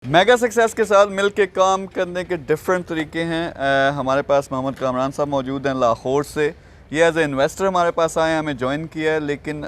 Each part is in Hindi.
मेगा सक्सेस के साथ मिल के काम करने के डिफरेंट तरीके हैं। हमारे पास मोहम्मद कामरान साहब मौजूद हैं लाहौर से। ये एज ए इन्वेस्टर हमारे पास आए हैं, हमें ज्वाइन किया है, लेकिन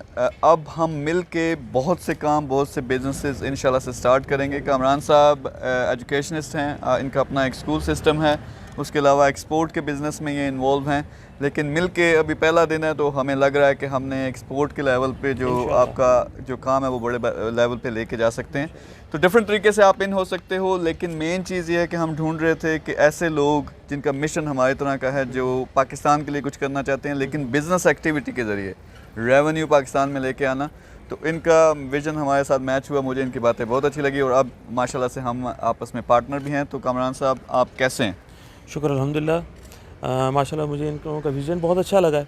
अब हम मिल के बहुत से काम, बहुत से बिजनेसेस इंशाल्लाह से स्टार्ट करेंगे। कामरान साहब एजुकेशनिस्ट हैं, इनका अपना एक स्कूल सिस्टम है, उसके अलावा एक्सपोर्ट के बिज़नेस में ये इन्वॉल्व हैं। लेकिन मिल के अभी पहला दिन है तो हमें लग रहा है कि हमने एक्सपोर्ट के लेवल पे जो आपका जो काम है वो बड़े लेवल पे लेके जा सकते हैं। तो डिफरेंट तरीके से आप इन हो सकते हो, लेकिन मेन चीज़ ये है कि हम ढूंढ रहे थे कि ऐसे लोग जिनका मिशन हमारी तरह का है, जो पाकिस्तान के लिए कुछ करना चाहते हैं लेकिन बिज़नेस एक्टिविटी के ज़रिए रेवेन्यू पाकिस्तान में लेके आना। तो इनका विज़न हमारे साथ मैच हुआ, मुझे इनकी बातें बहुत अच्छी लगी और अब माशाल्लाह से हम आपस में पार्टनर भी हैं। तो कामरान साहब, आप कैसे हैं? शुक्र अल्हम्दुलिल्लाह। माशाल्लाह मुझे इन लोगों का विज़न बहुत अच्छा लगा है,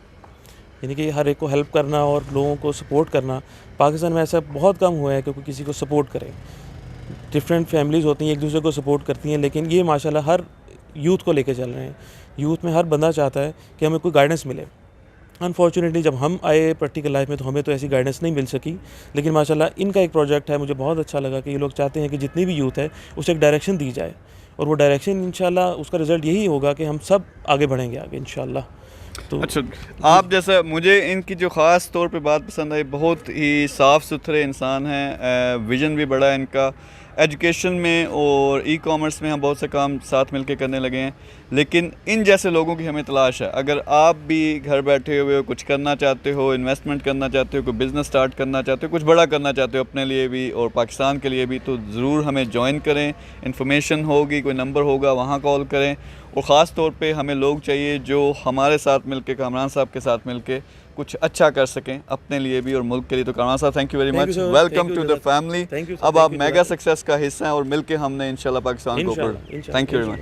यानी कि हर एक को हेल्प करना और लोगों को सपोर्ट करना। पाकिस्तान में ऐसा बहुत कम हुआ है कि कोई किसी को सपोर्ट करे। डिफरेंट फैमिलीज़ होती हैं, एक दूसरे को सपोर्ट करती हैं, लेकिन ये माशाल्लाह हर यूथ को लेके चल रहे हैं। यूथ में हर बंदा चाहता है कि हमें कोई गाइडेंस मिले। अनफॉर्चुनेटली जब हम आए प्रैक्टिकल लाइफ में तो हमें तो ऐसी गाइडेंस नहीं मिल सकी, लेकिन माशाल्लाह इनका एक प्रोजेक्ट है, मुझे बहुत अच्छा लगा कि ये लोग चाहते हैं कि जितनी भी यूथ है उसे एक डायरेक्शन दी जाए, और वो डायरेक्शन इंशाल्लाह उसका रिज़ल्ट यही होगा कि हम सब आगे बढ़ेंगे आगे इंशाल्लाह। तो अच्छा, आप जैसा, मुझे इनकी जो ख़ास तौर पे बात पसंद आई, बहुत ही साफ़ सुथरे इंसान हैं, विज़न भी बड़ा है इनका। एजुकेशन में और ई कॉमर्स में हम बहुत से काम साथ मिलके करने लगे हैं, लेकिन इन जैसे लोगों की हमें तलाश है। अगर आप भी घर बैठे हुए हो, कुछ करना चाहते हो, इन्वेस्टमेंट करना चाहते हो, कोई बिज़नेस स्टार्ट करना चाहते हो, कुछ बड़ा करना चाहते हो अपने लिए भी और पाकिस्तान के लिए भी, तो ज़रूर हमें ज्वाइन करें। इन्फॉर्मेशन होगी, कोई नंबर होगा, वहाँ कॉल करें। और ख़ास तौर पे हमें लोग चाहिए जो हमारे साथ मिलके, कामरान साहब के साथ मिलके कुछ अच्छा कर सकें अपने लिए भी और मुल्क के लिए। तो कामरान साहब, thank you very much, welcome to the family. अब आप मेगा सक्सेस का हिस्सा हैं और मिलके हमने इंशाल्लाह पाकिस्तान को ऊपर। Thank you very much.